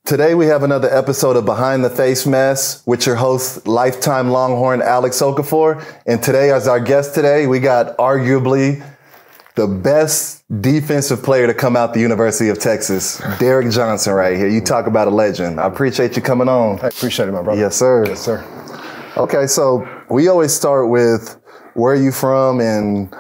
Today we have another episode of Behind the Facemask with your host, lifetime Longhorn Alex Okafor. And today, as our guest today, we got arguably the best defensive player to come out the University of Texas, Derrick Johnson right here. You talk about a legend. I appreciate you coming on. I appreciate it, my brother. Yes, sir. Yes, sir. Okay, so we always start with where are you from and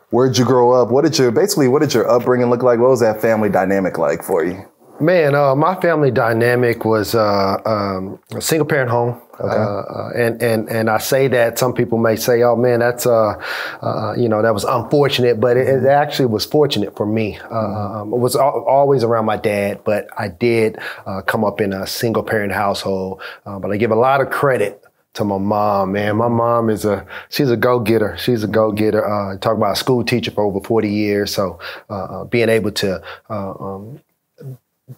where'd you grow up? What did your upbringing look like? What was that family dynamic like for you? Man, my family dynamic was a single parent home. Okay. And I say that some people may say, oh man, that's, that was unfortunate, but it actually was fortunate for me. It was always around my dad, but I did come up in a single parent household. But I give a lot of credit to my mom, man. My mom she's a go-getter. She's a go-getter. Talk about a school teacher for over 40 years. So being able to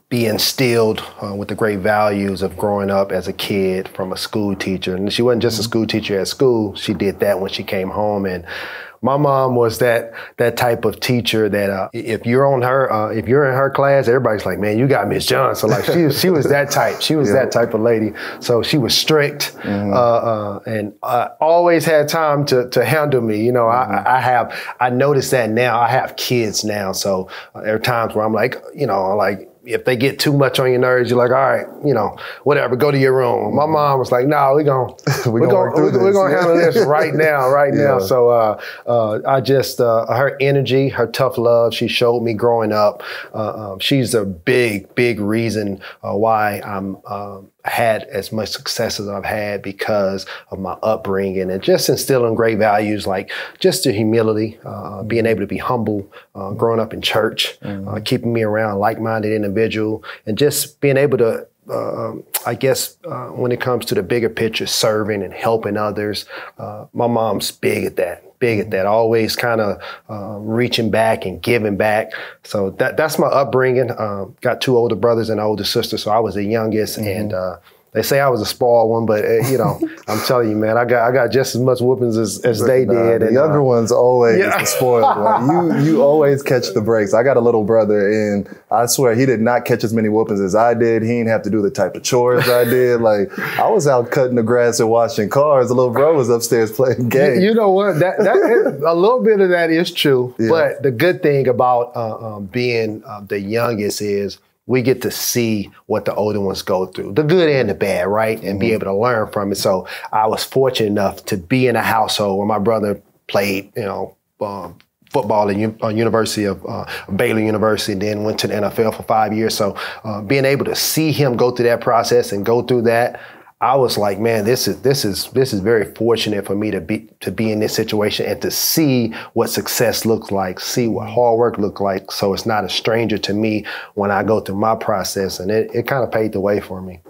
be instilled with the great values of growing up as a kid from a school teacher. And she wasn't just a school teacher at school. She did that when she came home. And my mom was that type of teacher that if you're in her class, everybody's like, man, you got Miss Johnson. Like she was that type. She was that type of lady. So she was strict and always had time to handle me. You know, I noticed that now. I have kids now. So there are times where I'm like, if they get too much on your nerves, you're like, all right, whatever, go to your room. My mom was like, no, we're gonna handle this right now. So her energy, her tough love, she showed me growing up. She's a big reason why I'm had as much success as I've had because of my upbringing and just instilling great values like just the humility, being able to be humble, growing up in church, keeping me around like-minded individual, and just being able to, when it comes to the bigger picture, serving and helping others, my mom's big at that, always kind of reaching back and giving back. So that's my upbringing. Got two older brothers and an older sister, so I was the youngest, and they say I was a spoiled one, but I'm telling you, man, I got just as much whoopings as they did. The younger one's always the spoiled one. You always catch the breaks. I got a little brother, and I swear he did not catch as many whoopings as I did. He didn't have to do the type of chores I did. Like I was out cutting the grass and washing cars. The little bro was upstairs playing games. You know what? That a little bit of that is true. Yeah. But the good thing about being the youngest is we get to see what the older ones go through, the good and the bad, right? And be able to learn from it. So I was fortunate enough to be in a household where my brother played, football at University of Baylor University, and then went to the NFL for 5 years. So being able to see him go through that process and go through that, I was like, man, this is very fortunate for me to be in this situation and to see what success looks like, see what hard work looks like. So it's not a stranger to me when I go through my process, and it kind of paved the way for me.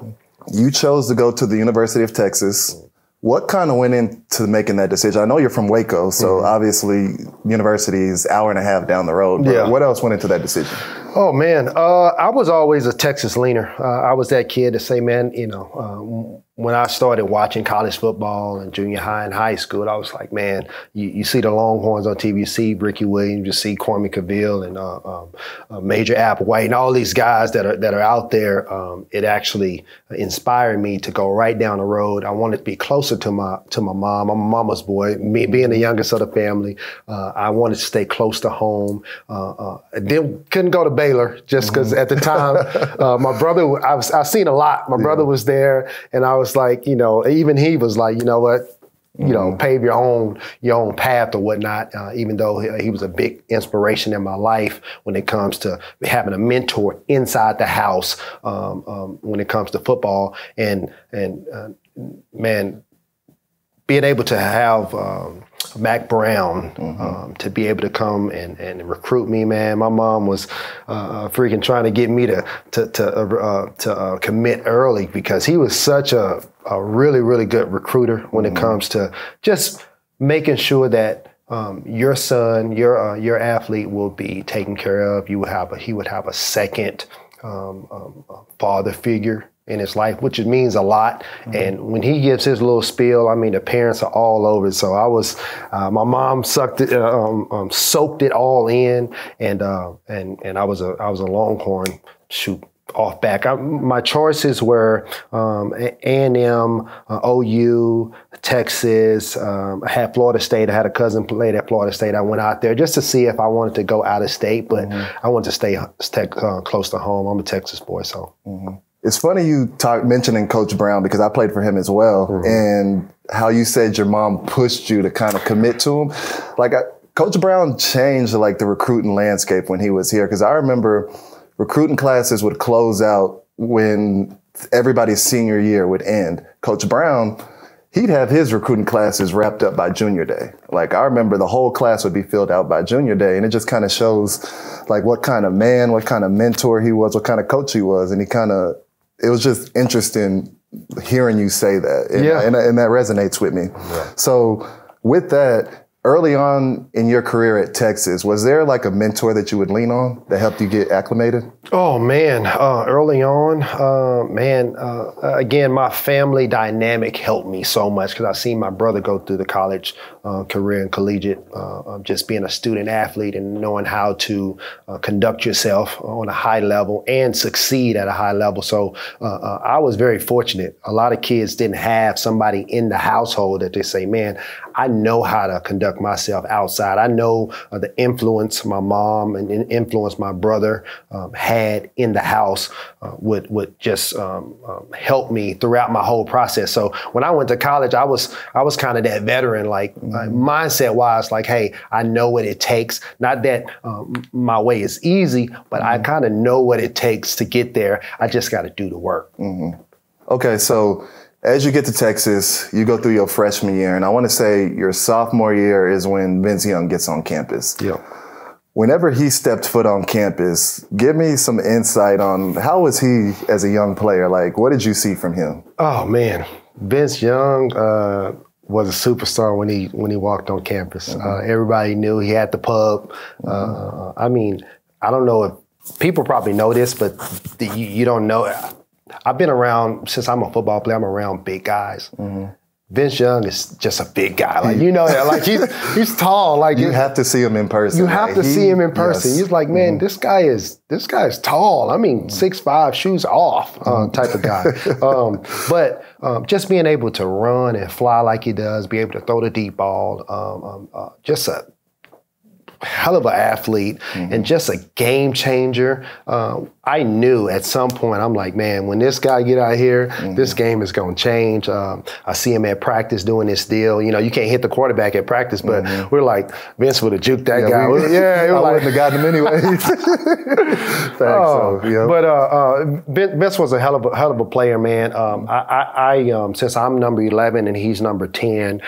You chose to go to the University of Texas. What kind of went into making that decision? I know you're from Waco, so obviously university is an hour and a half down the road. But what else went into that decision? Oh, man, I was always a Texas leaner. I was that kid to say, man, when I started watching college football in junior high and high school, I was like, man, you see the Longhorns on TV, you see Ricky Williams, you see Kwame Cavill and Major Applewhite and all these guys that are out there. It actually inspired me to go right down the road. I wanted to be closer to my mom. I'm a mama's boy. Me being the youngest of the family, I wanted to stay close to home. Then couldn't go to Baylor just because at the time, my brother, I've seen a lot. My brother was there, and I was like, even he was like, you know what, pave your own path or whatnot. Even though he was a big inspiration in my life when it comes to having a mentor inside the house when it comes to football, and man, being able to have Mac Brown to be able to come and recruit me, man. My mom was freaking trying to get me to commit early because he was such a really good recruiter when it comes to just making sure that your son, your athlete will be taken care of. He would have a second father figure in his life, which means a lot. And when he gives his little spiel, I mean, the parents are all over it. So my mom soaked it all in, and I was a Longhorn, off back. My choices were A&M, OU, Texas. I had Florida State. I had a cousin played at Florida State. I went out there just to see if I wanted to go out of state, but I wanted to stay close to home. I'm a Texas boy, so. It's funny you mentioning Coach Brown because I played for him as well, and how you said your mom pushed you to kind of commit to him. Like Coach Brown changed like the recruiting landscape when he was here, because I remember recruiting classes would close out when everybody's senior year would end. Coach Brown, he'd have his recruiting classes wrapped up by junior day. Like I remember the whole class would be filled out by junior day, and it just kind of shows like what kind of man, what kind of mentor he was, what kind of coach he was. And it was just interesting hearing you say that. And that resonates with me. Yeah. So with that, early on in your career at Texas, was there like a mentor that you would lean on that helped you get acclimated? Oh, man. Early on, again, my family dynamic helped me so much because I seen my brother go through the college career and collegiate, just being a student athlete and knowing how to conduct yourself on a high level and succeed at a high level. So I was very fortunate. A lot of kids didn't have somebody in the household that they say, man, I know how to conduct myself outside. I know the influence my mom and influence my brother had in the house would just help me throughout my whole process. So when I went to college, I was kind of that veteran, like mindset wise, like, hey, I know what it takes. Not that my way is easy, but I kind of know what it takes to get there. I just got to do the work. Okay, so as you get to Texas, you go through your freshman year, and I want to say your sophomore year is when Vince Young gets on campus. Yeah. Whenever he stepped foot on campus, give me some insight on how was he as a young player? Like, what did you see from him? Oh, man. Vince Young was a superstar when he walked on campus. Everybody knew he had the pub. I mean, I don't know if people probably know this, but you don't know. I've been around, since I'm a football player, I'm around big guys. Vince Young is just a big guy. Like, you know that. Like, he's tall. Like, you have to see him in person. You have to see him in person. Yes. He's like, man, this guy is tall. I mean, 6'5", shoes off type of guy. But just being able to run and fly like he does, be able to throw the deep ball, just a hell of an athlete and just a game changer. I knew at some point, I'm like, man, when this guy get out here, this game is going to change. I see him at practice doing this deal. You know, you can't hit the quarterback at practice, but we're like, Vince would have juked that guy. I wouldn't have gotten him anyways. But Vince was a hell of a player, man. I since I'm number 11 and he's number 10,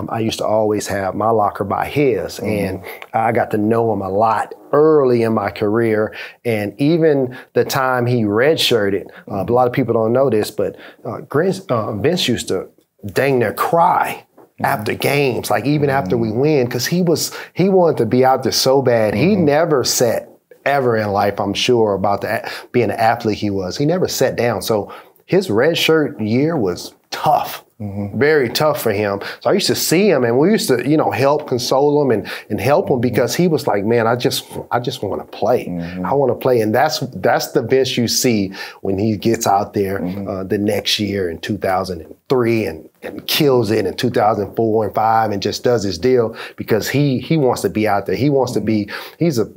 I used to always have my locker by his, and I got to know him a lot early in my career. And even the time he redshirted, a lot of people don't know this, but Vince used to dang near cry after games, like even after we win, because he wanted to be out there so bad. He never sat ever in life, I'm sure, about being an athlete he was. He never sat down. So his redshirt year was tough. Very tough for him. So I used to see him, and we used to, help console him and help him, because he was like, man, I just want to play. I want to play. And that's the Vince you see when he gets out there the next year in 2003 and kills it in 2004 and 5 and just does his deal, because he wants to be out there. He's a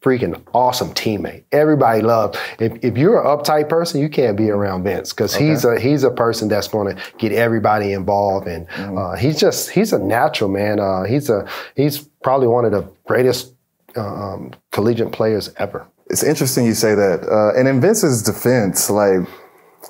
freaking awesome teammate. Everybody loves. If you're an uptight person, you can't be around Vince, because he's a person that's going to get everybody involved, and he's a natural, man. He's probably one of the greatest collegiate players ever. It's interesting you say that. And in Vince's defense, like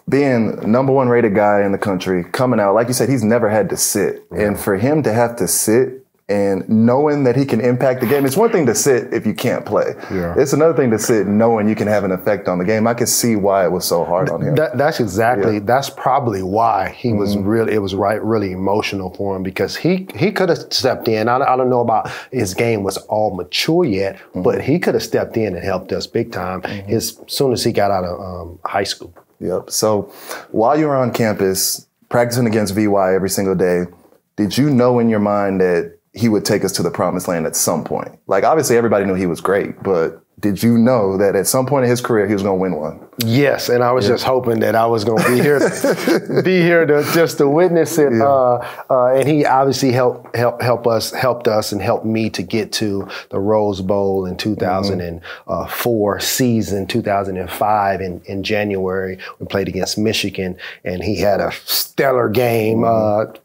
being #1 rated guy in the country, coming out, like you said, he's never had to sit, and for him to have to sit and knowing that he can impact the game. It's one thing to sit if you can't play. It's another thing to sit knowing you can have an effect on the game. I could see why it was so hard on him. That's probably why he was really emotional for him, because he could have stepped in. I don't know about his game was all mature yet, but he could have stepped in and helped us big time as soon as he got out of high school. So while you were on campus practicing against VY every single day, did you know in your mind that he would take us to the promised land at some point? Like, obviously everybody knew he was great, but did you know that at some point in his career he was going to win one? Yes, and I was just hoping that I was going to be here to witness it. And he obviously helped us and helped me to get to the Rose Bowl in 2004 season, 2005 in January. We played against Michigan, and he had a stellar game,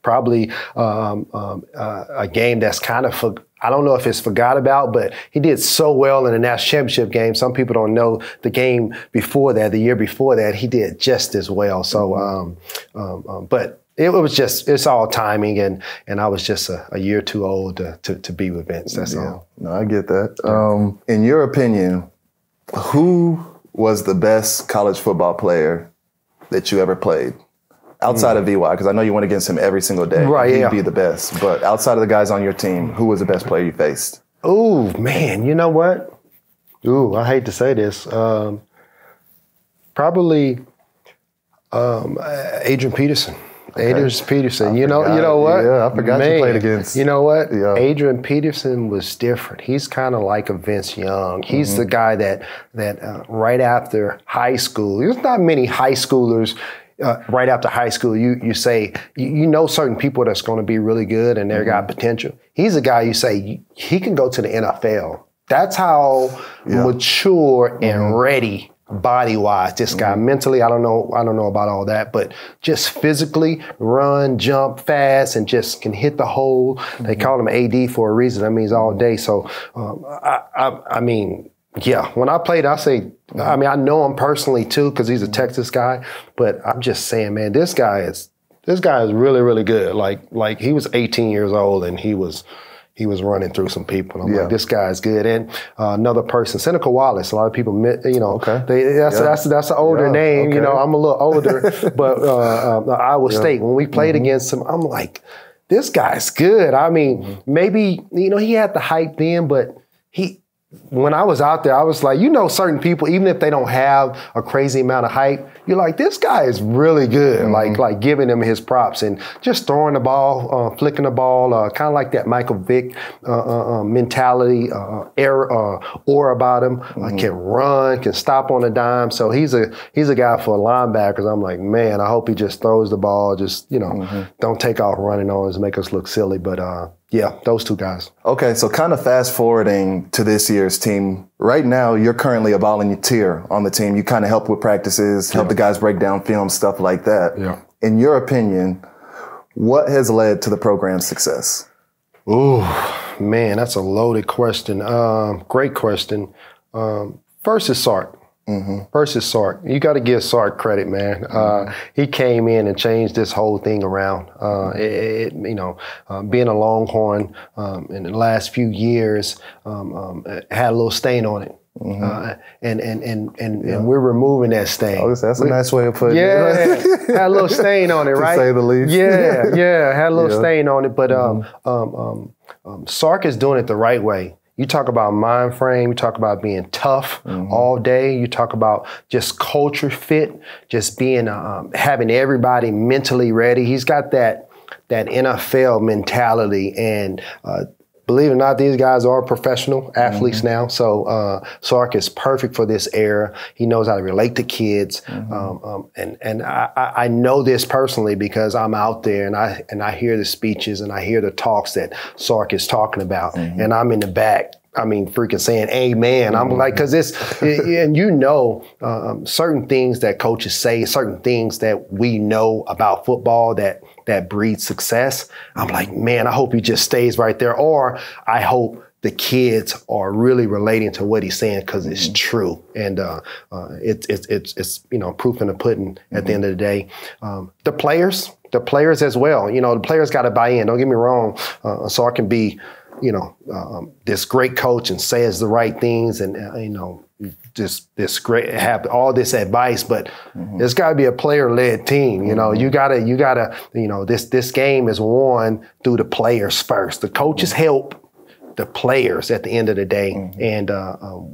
probably a game that's kind of I don't know if it's forgot about, but he did so well in the national championship game. Some people don't know the game before that, the year before that, he did just as well. So, but it was just, it's all timing, and I was just a year too old to be with Vince. That's all. No, I get that. In your opinion, who was the best college football player that you ever played? Outside of VY, because I know you went against him every single day. Right, He'd be the best. But outside of the guys on your team, who was the best player you faced? Oh, man, you know what? Ooh, I hate to say this. Probably Adrian Peterson. Okay. Adrian Peterson. You know what? Yeah, I forgot you played against. You know what? Yeah. Adrian Peterson was different. He's kind of like a Vince Young. He's the guy that right after high school, there's not many high schoolers right after high school, you say, you know certain people that's going to be really good and they've got potential. He's a guy you say, he can go to the NFL. That's how mature and ready body-wise this guy. Mentally, I don't know about all that, but just physically, run, jump fast, and just can hit the hole. They call him AD for a reason. That means all day. So, I mean, yeah, when I played, I know him personally too because he's a Texas guy, but I'm just saying, man, this guy is really, really good. Like he was 18 years old and he was running through some people. I'm like, this guy's good. And another person, Seneca Wallace. A lot of people, that's an older name. Okay. You know, I'm a little older, but Iowa State. When we played against him, I'm like, this guy's good. I mean, maybe he had the hype then, but when I was out there, I was like, certain people, even if they don't have a crazy amount of hype, you're like, this guy is really good. Like giving him his props and just throwing the ball, flicking the ball, kind of like that Michael Vick mentality, aura about him. Can run, can stop on a dime. So he's a guy for linebackers. I'm like, man, I hope he just throws the ball, just don't take off running on us, make us look silly. But yeah, those two guys. Okay, so kind of fast forwarding to this year's team. Right now, you're currently a volunteer on the team. You kind of help with practices, help the guys break down film, stuff like that. Yeah. In your opinion, what has led to the program's success? Ooh, man, that's a loaded question. Great question. First is Sark. First is Sark. You got to give Sark credit, man. He came in and changed this whole thing around. Being a Longhorn in the last few years had a little stain on it. And we're removing that stain. Oh, that's a nice way of putting it. Yeah, had a little stain on it, right? To say the least. Yeah, had a little stain on it. But Sark is doing it the right way. You talk about mind frame, you talk about being tough all day, you talk about just culture fit, just being, having everybody mentally ready. He's got that NFL mentality, and believe it or not, these guys are professional athletes now. So Sark is perfect for this era. He knows how to relate to kids. And I know this personally because I'm out there and I hear the speeches and I hear the talks that Sark is talking about. And I'm in the back. I mean, freaking saying amen. I'm like, because and certain things that coaches say, certain things that we know about football that breeds success. I'm like, man, I hope he just stays right there. Or I hope the kids are really relating to what he's saying because it's true. And it's proof in the pudding at the end of the day. The players as well. The players got to buy in. Don't get me wrong. Sark can be this great coach and says the right things and, this great, have all this advice, but there's got to be a player-led team. You gotta, this game is won through the players first. The coaches help the players at the end of the day. And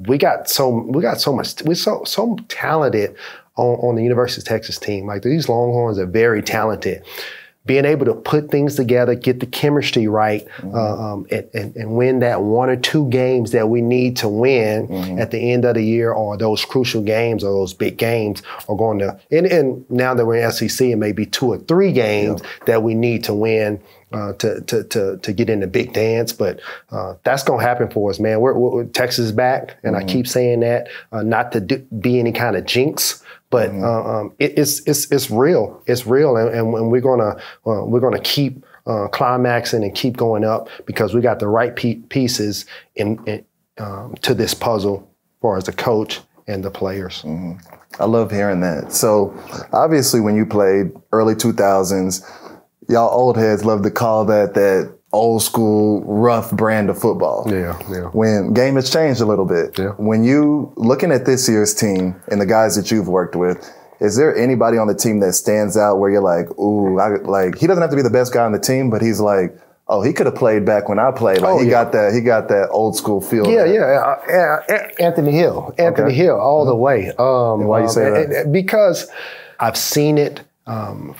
we're so talented on the University of Texas team. Like these Longhorns are very talented. being able to put things together, get the chemistry right, and win that 1 or 2 games that we need to win at the end of the year, or those crucial games or those big games are going to, and now that we're in SEC, it may be 2 or 3 games that we need to win to get in the big dance. But that's going to happen for us, man. We're Texas is back, and I keep saying that, not to be any kind of jinx. But it's real. It's real, and we're gonna keep climaxing and keep going up because we got the right pieces to this puzzle, as far as the coach and the players. I love hearing that. So obviously, when you played early 2000s, y'all old heads love to call that old school rough brand of football. Yeah. When game has changed a little bit. Yeah. When you looking at this year's team and the guys that you've worked with, is there anybody on the team that stands out where you're like, ooh, he doesn't have to be the best guy on the team, but he's like, oh, he could have played back when I played. Like he got that old school feel. Yeah. Anthony Hill all the way. And why you say that? Because I've seen it.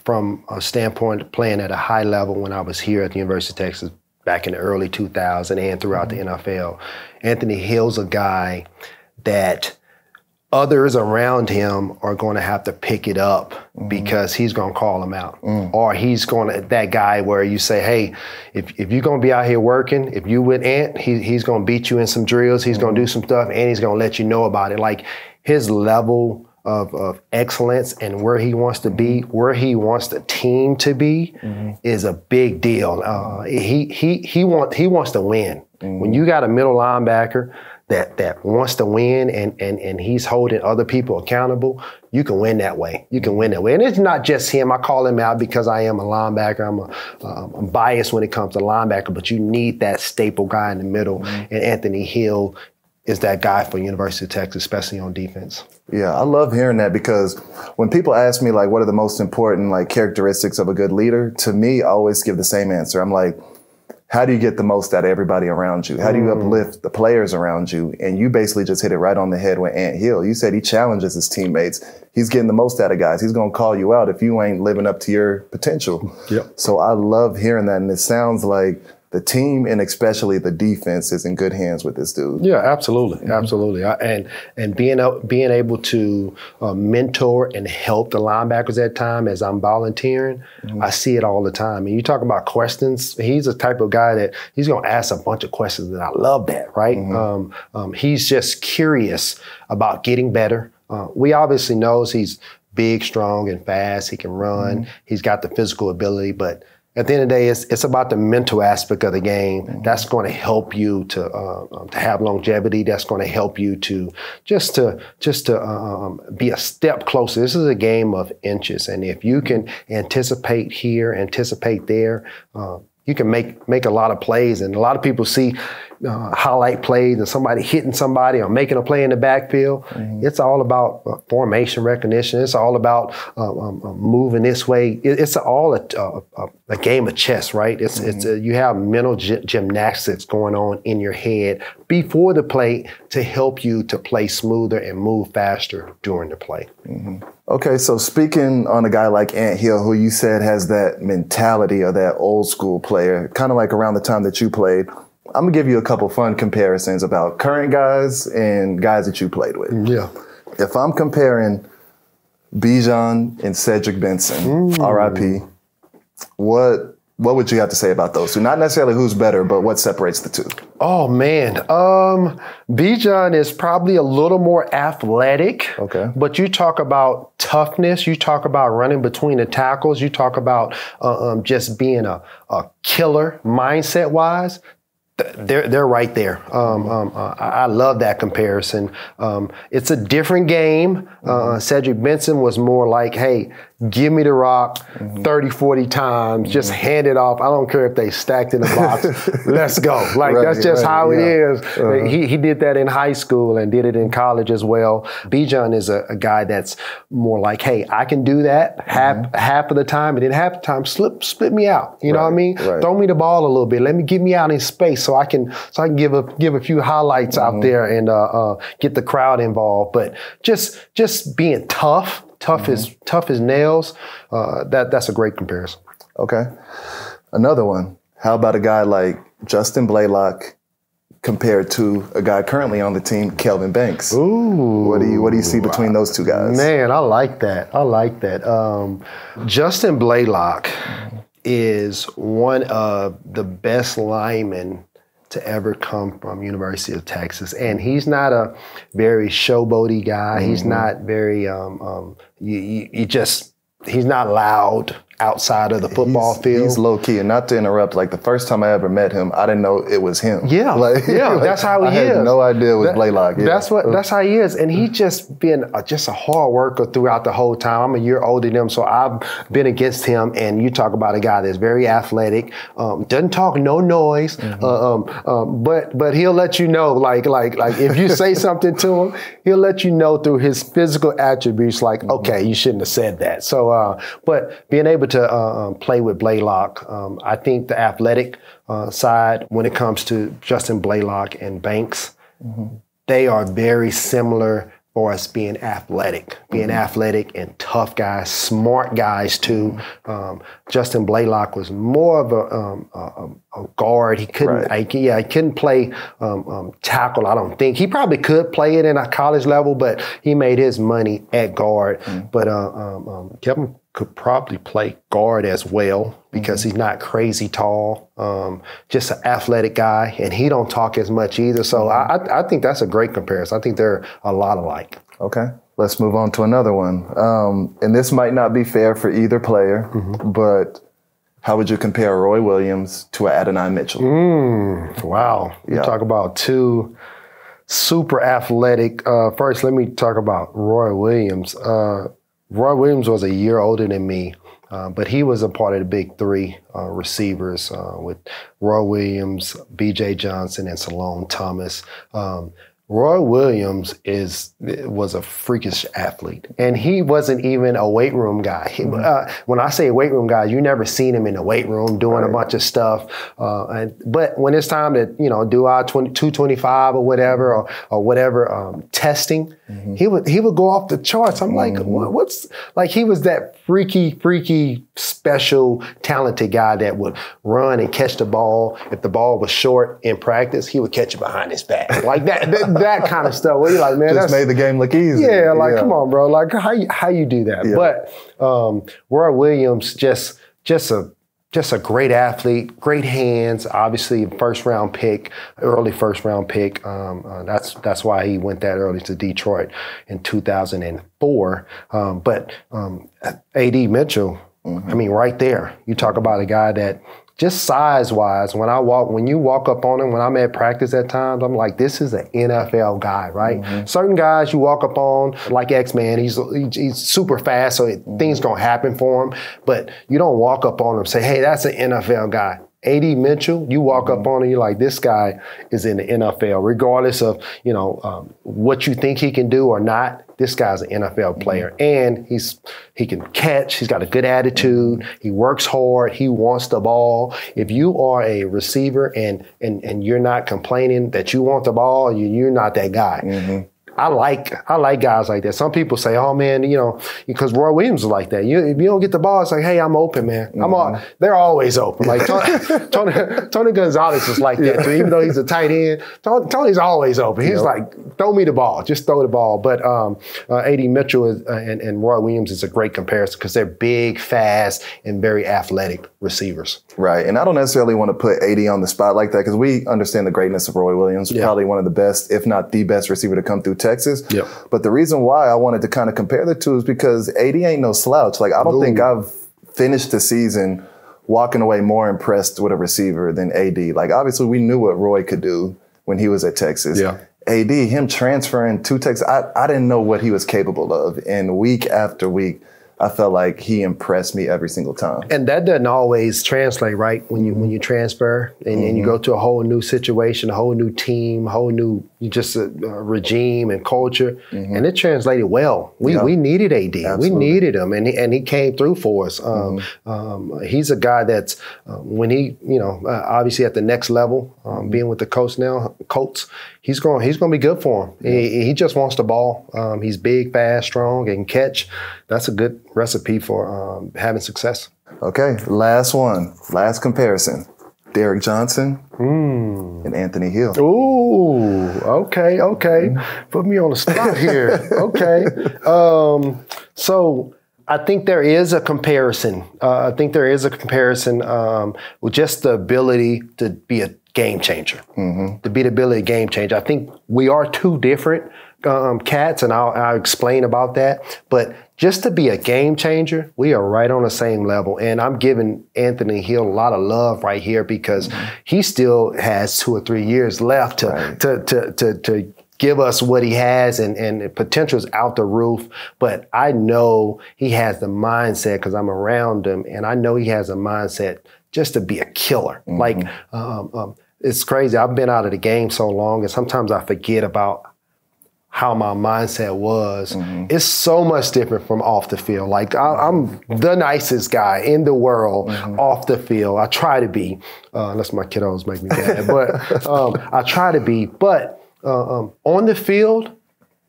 From a standpoint of playing at a high level when I was here at the University of Texas back in the early 2000s and throughout the NFL. Anthony Hill's a guy that others around him are going to have to pick it up because he's going to call them out. Or he's going to, that guy where you say, hey, if you're going to be out here working, if you with Ant, he's going to beat you in some drills, he's going to do some stuff, and he's going to let you know about it. Like his level of excellence and where he wants to be, where he wants the team to be, is a big deal. He wants to win. When you got a middle linebacker that wants to win and he's holding other people accountable, you can win that way. You can win that way. And it's not just him. I call him out because I am a linebacker. I'm biased when it comes to linebacker, but you need that staple guy in the middle. And Anthony Hill is that guy for University of Texas, especially on defense. Yeah, I love hearing that because when people ask me, like, what are the most important, like, characteristics of a good leader, to me, I always give the same answer. I'm like, how do you get the most out of everybody around you? How do you uplift the players around you? And you basically just hit it right on the head with Ant Hill. You said he challenges his teammates. He's getting the most out of guys. He's going to call you out if you ain't living up to your potential. Yep. So I love hearing that. And it sounds like the team and especially the defense is in good hands with this dude. Yeah, absolutely. Absolutely. And being able to mentor and help the linebackers at time as I'm volunteering, I see it all the time. And you talk about questions, he's the type of guy that he's going to ask a bunch of questions, and I love that, right? He's just curious about getting better. We obviously knows he's big, strong, and fast. He can run. He's got the physical ability, but at the end of the day, it's about the mental aspect of the game. That's going to help you to have longevity. That's going to help you to just to be a step closer. This is a game of inches, and if you can anticipate here, anticipate there, you can make a lot of plays. And a lot of people see highlight plays and somebody hitting somebody or making a play in the backfield. It's all about formation recognition. It's all about moving this way. It's all a game of chess, right? It's you have mental gymnastics going on in your head before the play to help you to play smoother and move faster during the play. Okay, so speaking on a guy like Ant Hill, who you said has that mentality of that old school player, kind of like around the time that you played, I'm going to give you a couple fun comparisons about current guys and guys that you played with. Yeah. If I'm comparing Bijan and Cedric Benson, RIP, what would you have to say about those two? Not necessarily who's better, but what separates the two? Oh, man. Bijan is probably a little more athletic. Okay. But you talk about toughness. You talk about running between the tackles. You talk about just being a killer mindset-wise. They're right there. I love that comparison. It's a different game. Cedric Benson was more like, hey, give me the rock 30, 40 times. Just hand it off. I don't care if they stacked in the box. Let's go. Like, that's just how it is. He did that in high school and did it in college as well. Bijan is a guy that's more like, hey, I can do that half of the time, and then half the time split me out. You know what I mean? Throw me the ball a little bit. Let me get me out in space so I can give a few highlights out there and get the crowd involved. But just being tough as nails, that's a great comparison. Okay. Another one. How about a guy like Justin Blaylock compared to a guy currently on the team, Kelvin Banks? Ooh. What do you see between those two guys? Man, I like that. Justin Blaylock is one of the best linemen to ever come from University of Texas. And he's not a very showboaty guy. He's not very, he's not loud outside of the football field. He's low key, and not to interrupt, like the first time I ever met him, I didn't know it was him. Yeah, that's how he is. I had no idea it was Blaylock. Yeah. That's how he is, and he just been just a hard worker throughout the whole time. I'm a year older than him, so I've been against him. And you talk about a guy that's very athletic, doesn't talk no noise, but he'll let you know, like if you say something to him, he'll let you know through his physical attributes, like okay, you shouldn't have said that. So, but being able to play with Blaylock, I think the athletic side, when it comes to Justin Blaylock and Banks, they are very similar for us being athletic and tough guys, smart guys too. Justin Blaylock was more of a guard. He couldn't, he couldn't play tackle. I don't think he probably could play it in a college level, but he made his money at guard. But Kevin could probably play guard as well because he's not crazy tall, just an athletic guy, and he don't talk as much either. So I think that's a great comparison. I think they're a lot alike. Okay, let's move on to another one. And this might not be fair for either player, but how would you compare Roy Williams to Adonai Mitchell? Wow, you talk about two super athletic. First, let me talk about Roy Williams. Roy Williams was a year older than me, but he was a part of the big three receivers with Roy Williams, B.J. Johnson, and Salone Thomas. Roy Williams was a freakish athlete, and he wasn't even a weight room guy. When I say weight room guy, you never seen him in the weight room doing a bunch of stuff. But when it's time to do our 225 or whatever testing, he would go off the charts. I'm like, what's like? He was that freaky, special, talented guy that would run and catch the ball. If the ball was short in practice, he would catch it behind his back, like that kind of stuff. Where you're like, man, just made the game look easy. Yeah, come on, bro. Like how you do that? Yeah. But Roy Williams just a great athlete, great hands. Obviously, early first round pick. That's why he went that early to Detroit in 2004. But A.D. Mitchell, I mean, right there, you talk about a guy that. Just size-wise, when you walk up on him, when I'm at practice at times, I'm like, this is an NFL guy, right? Certain guys you walk up on, like X-Man, he's super fast, so things gonna happen for him. But you don't walk up on him and say, hey, that's an NFL guy. A.D. Mitchell, you walk up on him, you're like, this guy is in the NFL, regardless of what you think he can do or not. This guy's an NFL player, and he can catch. He's got a good attitude. He works hard. He wants the ball. If you are a receiver and you're not complaining that you want the ball, you're not that guy. I like guys like that. Some people say, "Oh man, because Roy Williams is like that. If you don't get the ball, it's like, hey, I'm open, man. They're always open. Like Tony Gonzalez is like that too. Even though he's a tight end, Tony's always open. He's like, throw me the ball, just throw the ball. But A.D. Mitchell and Roy Williams is a great comparison because they're big, fast, and very athletic receivers. Right, and I don't necessarily want to put A.D. on the spot like that because we understand the greatness of Roy Williams. Probably one of the best, if not the best receiver to come through Texas. But the reason why I wanted to kind of compare the two is because AD ain't no slouch. Like, I don't think I've finished the season walking away more impressed with a receiver than AD. Like, obviously, we knew what Roy could do when he was at Texas. AD, him transferring to Texas, I didn't know what he was capable of. And week after week, I felt like he impressed me every single time. And that doesn't always translate, right? When you transfer and you go to a whole new situation, a whole new team, a whole new regime and culture, and it translated well. We needed AD. Absolutely. We needed him, and he came through for us. He's a guy that's when he, obviously at the next level, being with the Colts, he's going to be good for him. He just wants the ball. He's big, fast, strong, and catch. That's a good recipe for having success. Okay, last one. Last comparison. Derrick Johnson and Anthony Hill. Ooh, okay. Put me on the spot here. Okay. So I think there is a comparison. With just the ability to be a game changer. To be the ability of game changer. I think we are two different cats, and I'll explain about that. But just to be a game changer, we are right on the same level. And I'm giving Anthony Hill a lot of love right here because he still has 2 or 3 years left to give us what he has, and the potential is out the roof. But I know he has the mindset because I'm around him, and I know he has a mindset just to be a killer. Like, it's crazy. I've been out of the game so long, and sometimes I forget about how my mindset was. It's so much different from off the field. Like, I'm the nicest guy in the world off the field. I try to be, unless my kiddos make me mad, but I try to be. But on the field,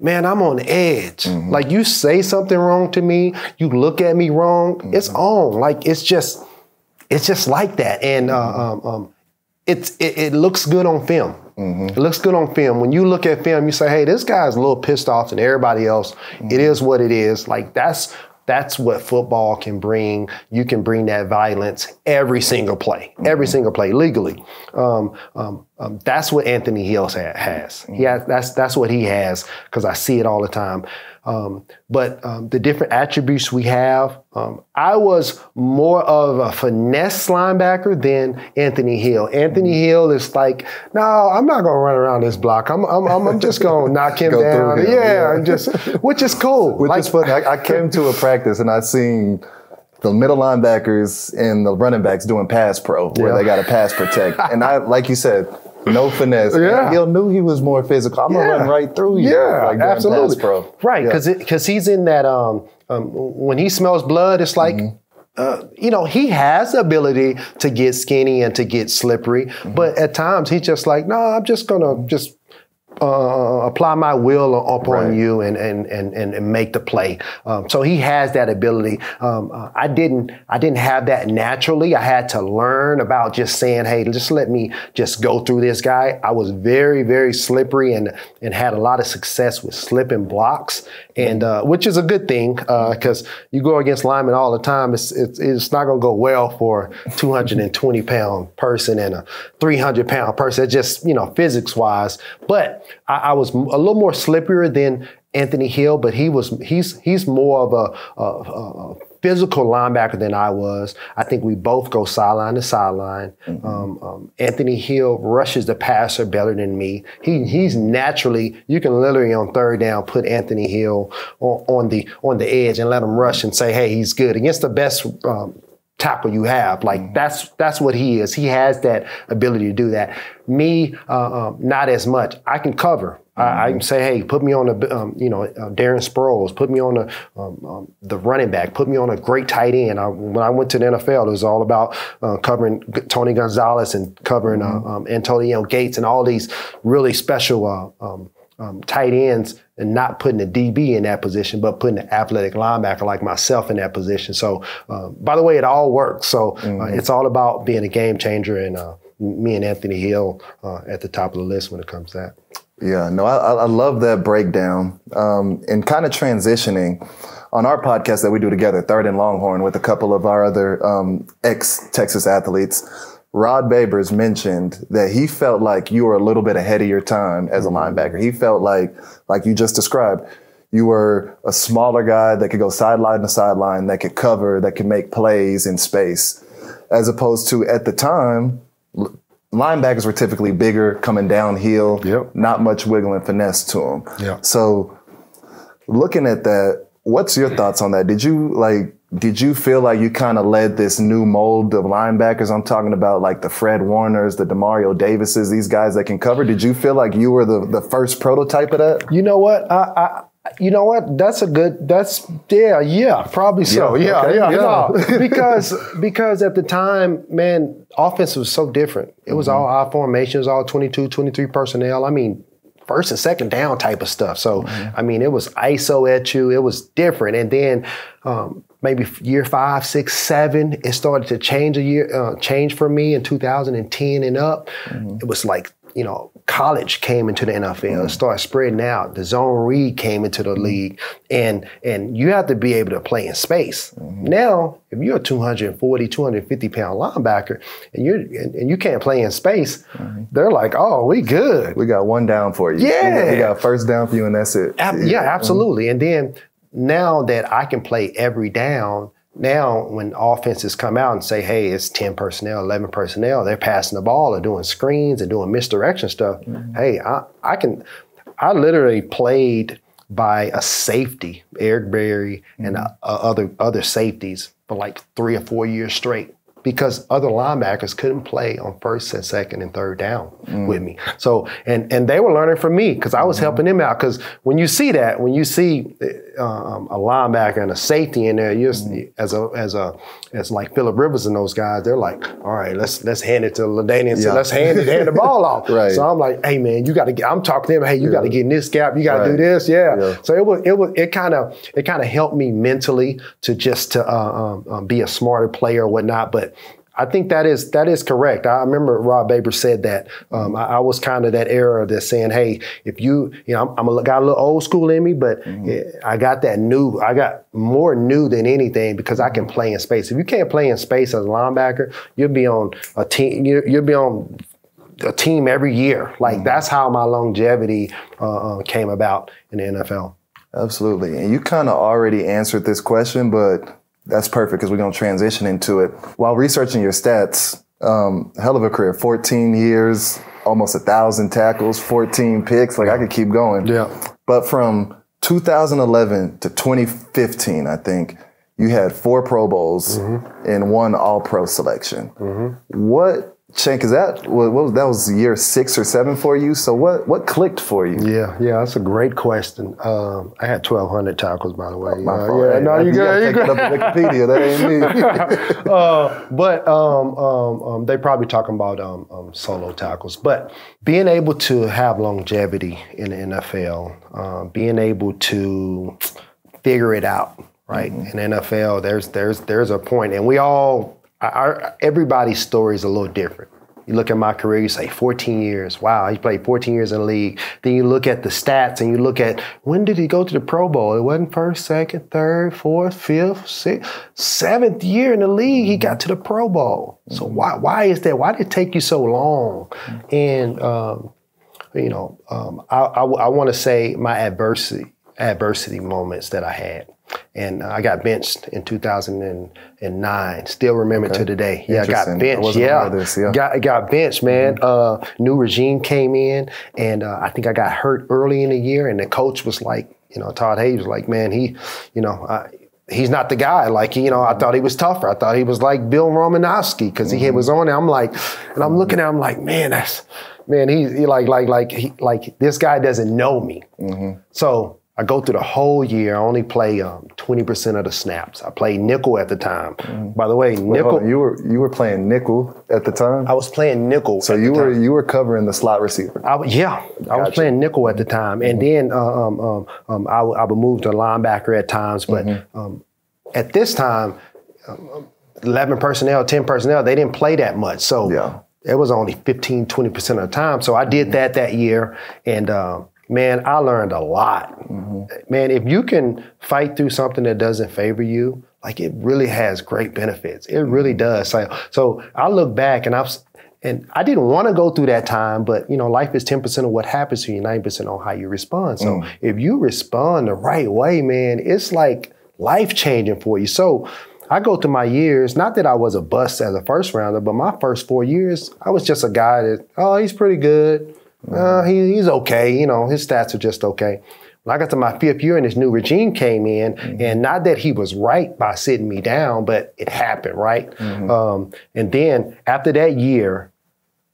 man, I'm on the edge. Like, you say something wrong to me, you look at me wrong, it's on. Like, it's just like that. And it looks good on film. It looks good on film. When you look at film, you say, hey, this guy's a little pissed off than everybody else. It is what it is. Like, that's what football can bring. You can bring that violence every single play, legally. That's what Anthony Hill has. That's what he has, because I see it all the time. But the different attributes we have, I was more of a finesse linebacker than Anthony Hill. Anthony Hill is like, no, I'm not gonna run around this block. I'm just gonna knock him down. Which is cool. Which is funny. I came to a practice and I seen the middle linebackers and the running backs doing pass pro, where they got to pass protect. And I, like you said, no finesse. Yeah. Hill knew he was more physical. I'm going to run right through you. Yeah, like absolutely. Pass pro. Right, because he's in that, when he smells blood, it's like, he has the ability to get skinny and to get slippery. But at times, he's just like, no, I'm just going to apply my will upon you and make the play. So he has that ability. I didn't have that naturally. I had to learn about just saying, hey, just let me just go through this guy. I was very, very slippery and had a lot of success with slipping blocks, and which is a good thing, because you go against linemen all the time. It's not going to go well for a 220-pound person and a 300-pound person. It's just, physics-wise. But I was a little more slipperier than Anthony Hill, but he's more of a physical linebacker than I was. I think we both go sideline to sideline. Anthony Hill rushes the passer better than me. He's naturally, you can literally on third down put Anthony Hill on the edge and let him rush and say, hey, he's good against the best tackle you have. Like, that's what he is. He has that ability to do that. Me, not as much. I can cover. I can say, hey, put me on Darren Sproles, put me on the running back, put me on a great tight end. When I went to the NFL, it was all about covering Tony Gonzalez and covering Antonio Gates and all these really special tight ends, and not putting a DB in that position, but putting an athletic linebacker like myself in that position. So, by the way, it all works. So it's all about being a game changer, and me and Anthony Hill at the top of the list when it comes to that. Yeah, no, I love that breakdown. And kind of transitioning on our podcast that we do together, Third and Longhorn, with a couple of our other ex-Texas athletes, Rod Babers mentioned that he felt like you were a little bit ahead of your time as a linebacker. He felt like you just described, you were a smaller guy that could go sideline to sideline, that could cover, that could make plays in space, as opposed to, at the time, linebackers were typically bigger, coming downhill, not much wiggle and finesse to them. Yep. So looking at that, what's your thoughts on that? Did you feel like you kind of led this new mold of linebackers? I'm talking about like the Fred Warners, the Demario Davises, these guys that can cover. Did you feel like you were the first prototype of that? You know what? You know what? Probably so. No. Because at the time, man, offense was so different. It was all I formations, all 22, 23 personnel. I mean, first and second down type of stuff. So, I mean, it was ISO at you. It was different. And then, maybe year 5, 6, 7, it started to change for me in 2010 and up. It was like, you know, college came into the NFL and started spreading out. The zone read came into the league, and you have to be able to play in space. Now, if you're a 240, 250 pound linebacker and you can't play in space, they're like, oh, we good. We got one down for you. Yeah. We got first down for you, and that's it. Yeah, absolutely. And then now that I can play every down, now when offenses come out and say, hey, it's 10 personnel, 11 personnel, they're passing the ball or doing screens and doing misdirection stuff. Hey, I literally played by a safety, Eric Berry and other safeties for like 3 or 4 years straight, because other linebackers couldn't play on first and second and third down with me. So, and they were learning from me because I was helping them out. Because when you see a linebacker and a safety in there, as like Phillip Rivers and those guys, they're like, all right, let's hand it to LaDainian. So let's hand the ball off. Right. So I'm like, hey man, you got to get. I'm talking to them. Hey, you got to get in this gap. You got to do this. Yeah. So it kind of helped me mentally to be a smarter player or whatnot. But I think that is correct. I remember Rob Baber said that. I was kind of that era that's saying, hey, if you know, got a little old school in me, but I got that new. I got more new than anything because I can play in space. If you can't play in space as a linebacker, you'll be on a team. You'll be on a team every year. Like that's how my longevity came about in the NFL. Absolutely. And you kind of already answered this question, but that's perfect because we're going to transition into it. While researching your stats, hell of a career, 14 years, almost 1,000 tackles, 14 picks. Like I could keep going. Yeah. But from 2011 to 2015, I think you had 4 Pro Bowls and 1 All-Pro selection. What changed? Because that was year 6 or 7 for you. So what clicked for you? Yeah, that's a great question. I had 1,200 tackles, by the way. You good. Take it up on Wikipedia. That ain't me. But they probably talking about solo tackles. But being able to have longevity in the NFL, being able to figure it out, right? In the NFL, there's a point, and we all. Everybody's story is a little different. You look at my career, you say 14 years. Wow, he played 14 years in the league. Then you look at the stats and you look at when did he go to the Pro Bowl? It wasn't first, second, third, fourth, fifth, sixth, 7th year in the league, he got to the Pro Bowl. So why is that? Why did it take you so long? And I want to say my adversity moments that I had. And I got benched in 2009. Still remember to today. Yeah, I got benched. Got benched, man. New regime came in, and I think I got hurt early in the year. And the coach was like, Todd Hayes was like, man, he's not the guy. Like, I thought he was tougher. I thought he was like Bill Romanowski because he was on there. I'm like, and I'm looking at him like, man, he like this guy doesn't know me. So I go through the whole year. I only play 20% of the snaps. I played nickel at the time. By the way, nickel. You were playing nickel at the time. I was playing nickel. So you were covering the slot receiver. I was playing nickel at the time, and then I would move to linebacker at times. But at this time, 11 personnel, 10 personnel, they didn't play that much. So it was only 15, 20% of the time. So I did that year, and. Man, I learned a lot. Man, if you can fight through something that doesn't favor you, like it really has great benefits. It really does. So I look back and I didn't want to go through that time, but life is 10% of what happens to you, 90% on how you respond. So if you respond the right way, man, it's like life-changing for you. So I go through my years, not that I was a bust as a first rounder, but my first 4 years, I was just a guy that, he's pretty good. He's okay. His stats are just okay. When I got to my 5th year and this new regime came in, and not that he was right by sitting me down, but it happened, right? And then after that year,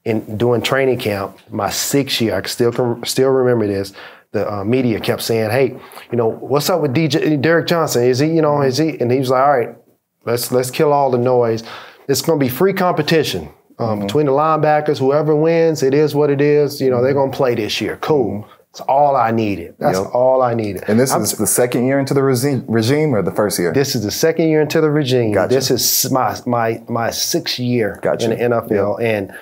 in doing training camp, my 6th year, I can still remember this. The media kept saying, "Hey, what's up with Derrick Johnson? Is he? And he was like, all right, let's kill all the noise. It's going to be free competition." Between the linebackers, whoever wins, it is what it is. They're going to play this year. Cool. That's all I needed. That's all I needed. And this is the second year into the regime or the first year? This is the second year into the regime. Gotcha. This is my 6th year in the NFL. Yep. And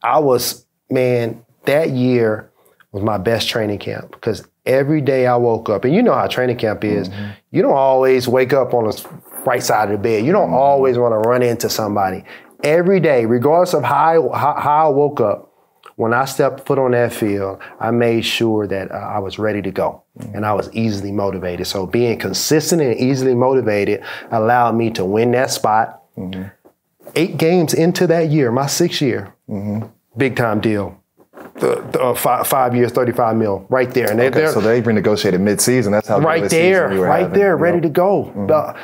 I was, man, that year was my best training camp because every day I woke up, and you know how training camp is, you don't always wake up on the right side of the bed. You don't always want to run into somebody. Every day, regardless of how I woke up, when I stepped foot on that field, I made sure that I was ready to go and I was easily motivated. So being consistent and easily motivated allowed me to win that spot. 8 games into that year, my 6th year, big time deal. 5 years, 35 mil, right there. And so they renegotiated mid-season. That's how right there, ready to go.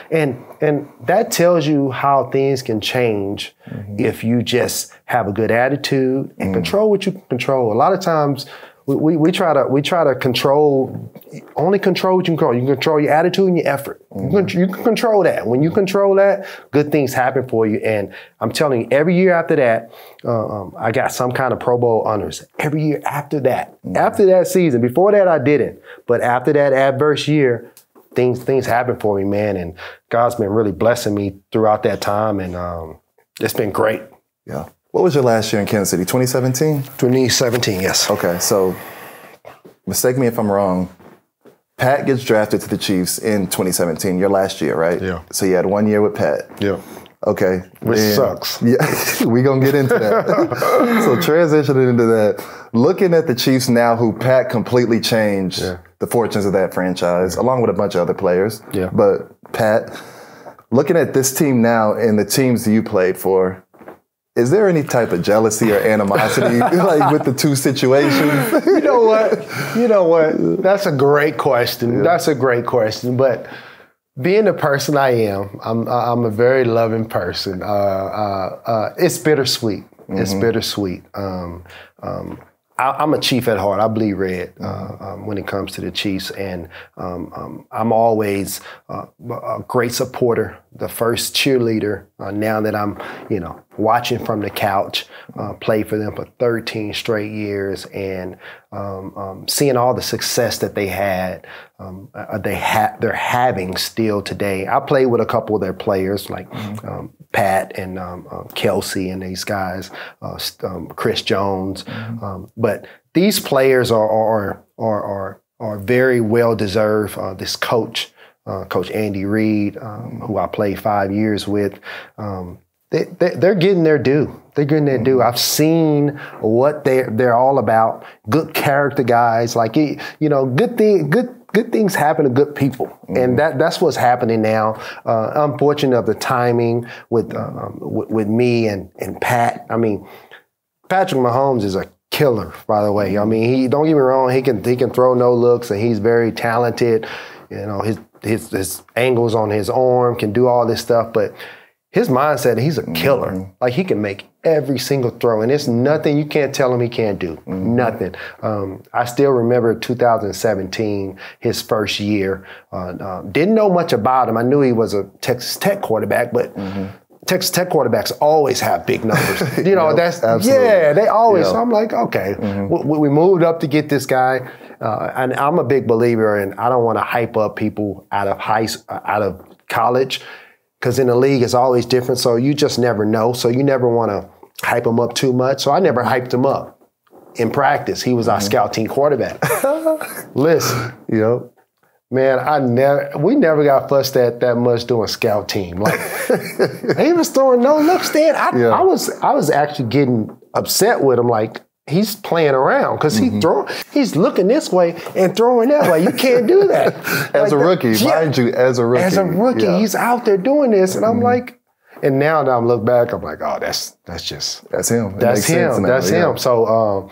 And that tells you how things can change if you just have a good attitude and control what you can control. A lot of times we try to control what you can control. You can control your attitude and your effort. You can control that. When you control that, good things happen for you. And I'm telling you, every year after that, I got some kind of Pro Bowl honors. Every year after that, after that season. Before that, I didn't. But after that adverse year, things happen for me, man. And God's been really blessing me throughout that time. And it's been great. Yeah. What was your last year in Kansas City? 2017? 2017, yes. Okay, so mistake me if I'm wrong. Pat gets drafted to the Chiefs in 2017, your last year, right? Yeah. So you had 1 year with Pat. Yeah. Okay. Which sucks. Yeah, we're going to get into that. So transitioning into that, looking at the Chiefs now who Pat completely changed the fortunes of that franchise, along with a bunch of other players. Yeah. But Pat, looking at this team now and the teams that you played for, is there any type of jealousy or animosity like with the two situations? You know what? That's a great question. Yeah. That's a great question. But being the person I am, I'm a very loving person. It's bittersweet. It's bittersweet. I'm a Chief at heart. I bleed red when it comes to the Chiefs, and I'm always a great supporter, the first cheerleader. Now that I'm, watching from the couch, play for them for 13 straight years, and seeing all the success that they had, they're having still today. I played with a couple of their players like Pat and Kelsey and these guys, Chris Jones, but these players are very well deserved. This coach, Coach Andy Reid, who I played 5 years with, they're getting their due. They're getting their due. I've seen what they're all about. Good character guys, like good things happen to good people, and that's what's happening now. I'm fortunate of the timing with me and Pat. I mean, Patrick Mahomes is a killer, by the way. I mean, don't get me wrong, he can throw no looks, and he's very talented. His angles on his arm can do all this stuff, but his mindset, he's a killer. Like, he can make every single throw, and it's nothing you can't tell him he can't do. Nothing. I still remember 2017, his first year. Didn't know much about him. I knew he was a Texas Tech quarterback, but Texas Tech quarterbacks always have big numbers. That's absolutely. Yeah, they always. So I'm like, okay. We moved up to get this guy, and I'm a big believer, and I don't want to hype up people out of college. Because in the league, it's always different, so you just never know. So you never want to hype him up too much. So I never hyped him up. In practice, he was our scout team quarterback. Listen, man, we never got fussed at that much doing scout team. Like, he was throwing no looks, Dad. I was actually getting upset with him, like, he's playing around because he's looking this way and throwing that way. You can't do that. As a rookie, mind you, as a rookie. He's out there doing this. And I'm like, and now that I'm look back, I'm like, oh, that's him. That's him. So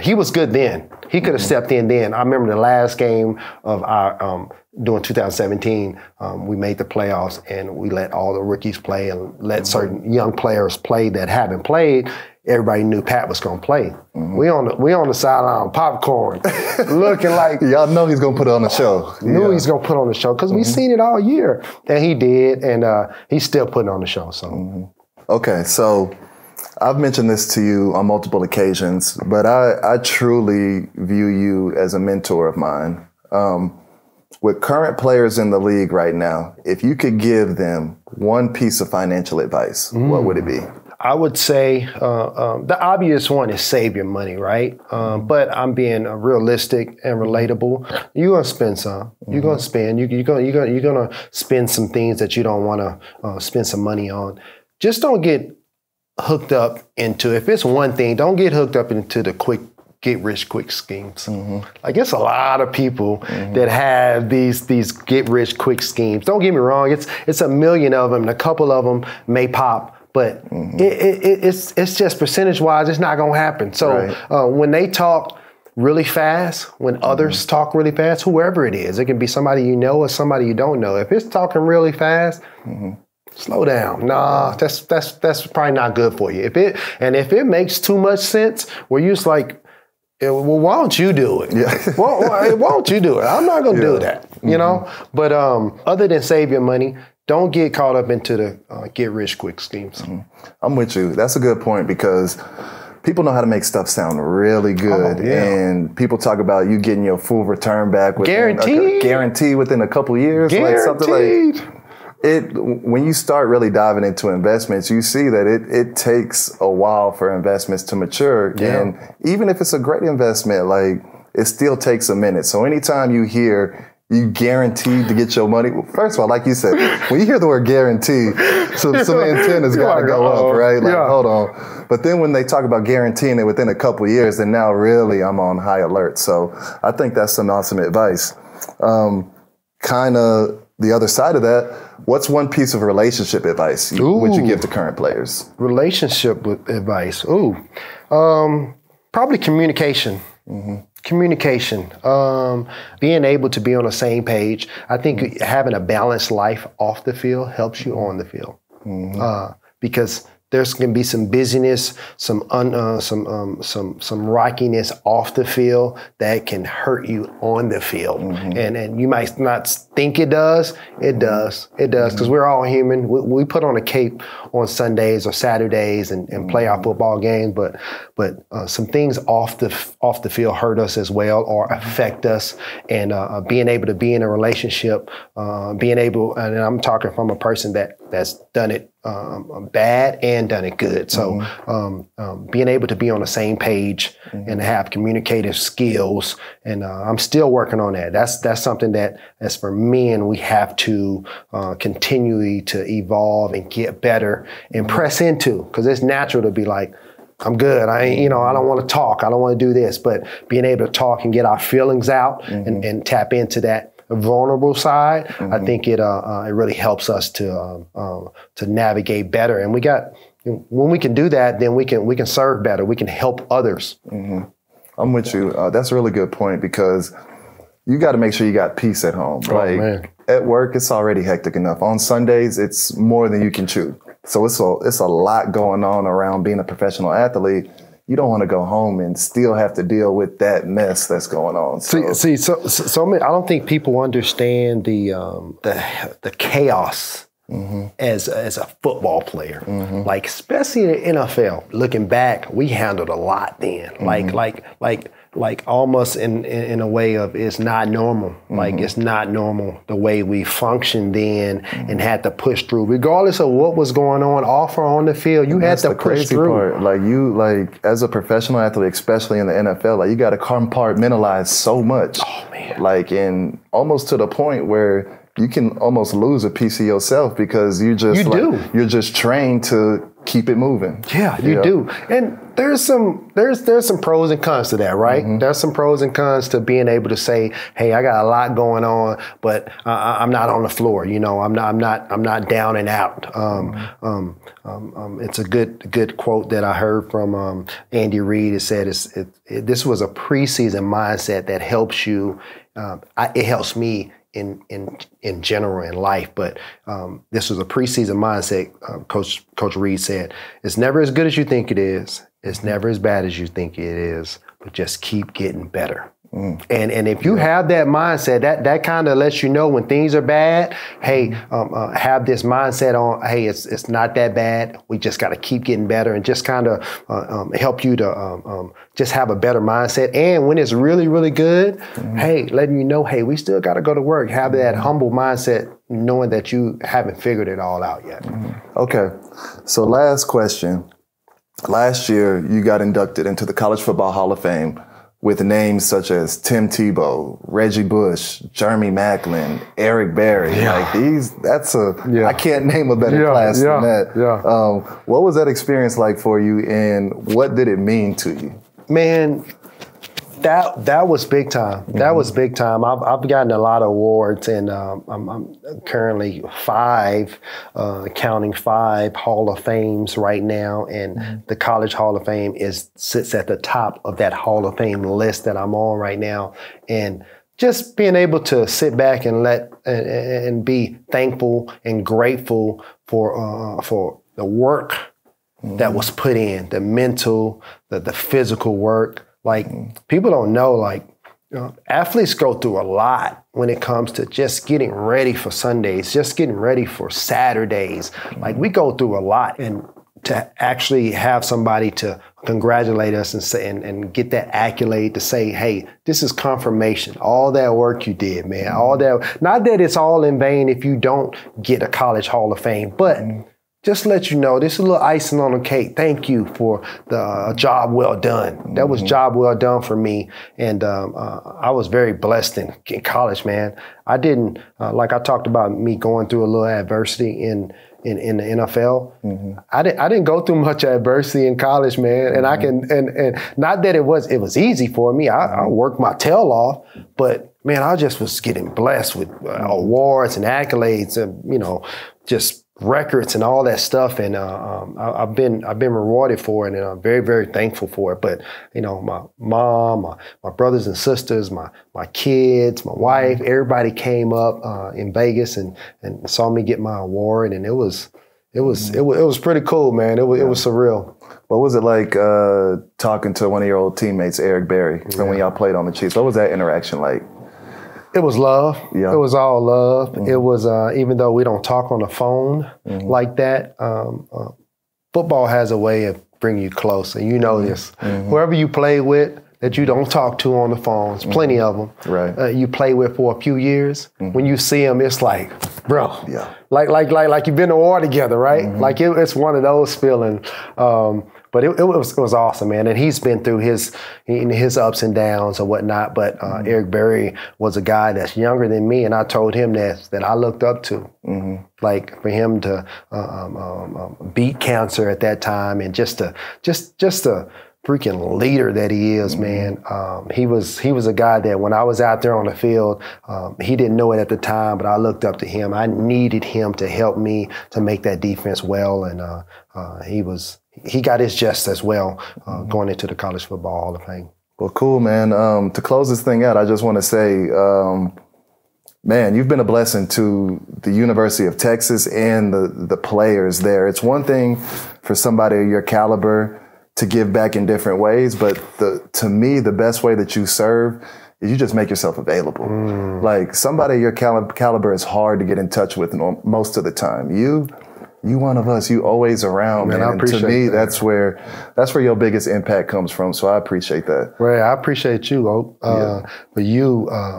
he was good then. He could have stepped in then. I remember the last game of our during 2017, we made the playoffs, and we let all the rookies play and let certain young players play that haven't played. Everybody knew Pat was gonna play. We on the sideline, popcorn, looking like y'all know he's gonna put it on the show. Knew he's gonna put on the show because we seen it all year, and he did, and he's still putting on the show. So okay, so I've mentioned this to you on multiple occasions, but I truly view you as a mentor of mine. With current players in the league right now, if you could give them one piece of financial advice, what would it be? I would say the obvious one is save your money, right? But I'm being realistic and relatable. You're gonna spend some. You're gonna spend. You're gonna spend some things that you don't want to spend some money on. Just don't get hooked up into. If it's one thing, don't get hooked up into the get rich quick schemes. Like it's a lot of people that have these get rich quick schemes. Don't get me wrong. It's a million of them, and a couple of them may pop. But it's just percentage-wise, it's not going to happen. So when they talk really fast, when others talk really fast, whoever it is, it can be somebody you know or somebody you don't know. If it's talking really fast, slow down. Nah, that's probably not good for you. If it makes too much sense, where you're just like, well, why don't you do it? Yeah. why don't you do it? I'm not going to do that, you know? But other than save your money, don't get caught up into the get rich quick schemes. I'm with you. That's a good point because people know how to make stuff sound really good. And people talk about you getting your full return back guaranteed within a couple years. Like something like when you start really diving into investments, you see that it takes a while for investments to mature. And even if it's a great investment, like it still takes a minute. So anytime you hear you guaranteed to get your money. First of all, like you said, when you hear the word guarantee, some antennas got to go up, right? Like, hold on. But then when they talk about guaranteeing it within a couple of years, then now really I'm on high alert. So I think that's some awesome advice. Kind of the other side of that, what's one piece of relationship advice would you give to current players? Relationship advice. Probably communication. Communication, being able to be on the same page. I think having a balanced life off the field helps you on the field because there's going to be some busyness, some rockiness off the field that can hurt you on the field, and you might not think it does. It does because we're all human. We put on a cape on Sundays or Saturdays and play our football games, but some things off the field hurt us as well or affect us. And being able to be in a relationship, and I'm talking from a person that's done it bad and done it good. So being able to be on the same page and have communicative skills, and I'm still working on that. That's something that, as for men, we have to continually to evolve and get better and press into, because it's natural to be like, I'm good. I don't want to talk. I don't want to do this. But being able to talk and get our feelings out and tap into that vulnerable side, I think it really helps us to navigate better. And when we can do that, then we can serve better. We can help others. I'm with you. That's a really good point because you got to make sure you got peace at home. At work, it's already hectic enough. On Sundays, it's more than you can chew. So it's a lot going on around being a professional athlete. You don't want to go home and still have to deal with that mess that's going on. So I don't think people understand the chaos as a football player. Like, especially in the NFL. Looking back, we handled a lot then. Like almost in a way of it's not normal. Like it's not normal the way we functioned then and had to push through. Regardless of what was going on off or on the field, you had to push through. Like as a professional athlete, especially in the NFL, like you got to compartmentalize so much. Oh man. Like almost to the point where you can almost lose a piece of yourself because you're just trained to keep it moving. Yeah, you do. And there's some pros and cons to that, right? There's some pros and cons to being able to say, hey, I got a lot going on, but I'm not on the floor. I'm not down and out. It's a good quote that I heard from Andy Reid. It said, this was a preseason mindset that helps you. It helps me in general in life, but this was a preseason mindset. Coach Reid said, it's never as good as you think it is. It's never as bad as you think it is, but just keep getting better. And if you have that mindset, that kind of lets you know when things are bad, hey, have this mindset on, hey, it's not that bad. We just got to keep getting better, and just kind of help you to just have a better mindset. And when it's really, really good, hey, letting you know, hey, we still got to go to work. Have that humble mindset, knowing that you haven't figured it all out yet. Okay. So last question. Last year, you got inducted into the College Football Hall of Fame with names such as Tim Tebow, Reggie Bush, Jeremy Maclin, Eric Berry. Like these, I can't name a better class than that. What was that experience like for you, and what did it mean to you? Man, that was big time. That was big time. I've gotten a lot of awards, and I'm currently counting 5 Hall of Fames right now, and the College Hall of Fame sits at the top of that Hall of Fame list that I'm on right now. And just being able to sit back and and be thankful and grateful for the work that was put in, the mental, the physical work. Like, people don't know, like, athletes go through a lot when it comes to just getting ready for Sundays, just getting ready for Saturdays. Like, we go through a lot, and to actually have somebody to congratulate us and say, and get that accolade to say, hey, this is confirmation. All that work you did, man. All that, not that it's all in vain if you don't get a College Hall of Fame, but just let you know, this is a little icing on the cake. Thank you for the job well done. That was job well done for me. And I was very blessed in college, man. I didn't, like I talked about me going through a little adversity in the NFL. I didn't go through much adversity in college, man. And I can, and not that it was easy for me. I worked my tail off, but man, I just was getting blessed with awards and accolades, and just records and all that stuff, and I've been rewarded for it, and I'm very, very thankful for it. But my mom, my brothers and sisters, my kids, my wife, everybody came up in Vegas and saw me get my award, and it was pretty cool, man. It was surreal. What was it like talking to one of your old teammates, Eric Berry, from when y'all played on the Chiefs? What was that interaction like? It was love. Yeah. It was all love. It was, even though we don't talk on the phone like that, football has a way of bringing you close. And you know this. Whoever you play with that you don't talk to on the phone, there's plenty of them. Right. You play with for a few years. When you see them, it's like, bro, like you've been to war together, right? Like it's one of those feelings. But it was awesome, man. And he's been through his ups and downs and whatnot. But Eric Berry was a guy that's younger than me, and I told him that I looked up to. Like, for him to beat cancer at that time, and just a freaking leader that he is, man. He was a guy that when I was out there on the field, he didn't know it at the time, but I looked up to him. I needed him to help me to make that defense well, and he got his just as well going into the College Football Hall of Fame. Well, cool, man. To close this thing out, I just want to say, man, you've been a blessing to the University of Texas and the players there. It's one thing for somebody of your caliber to give back in different ways, but to me, the best way that you serve is you just make yourself available. Like, somebody of your caliber is hard to get in touch with most of the time. You one of us, you always around, man. And to me, that's where your biggest impact comes from. So I appreciate that. Ray, I appreciate you, for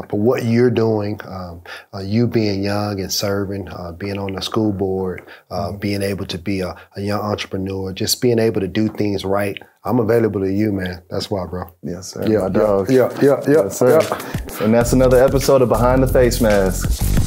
what you're doing, you being young and serving, being on the school board, being able to be a young entrepreneur, just being able to do things right. I'm available to you, man. That's why, bro. Yes, sir. Yeah, my dog. Yes, sir. And that's another episode of Behind the Face Mask.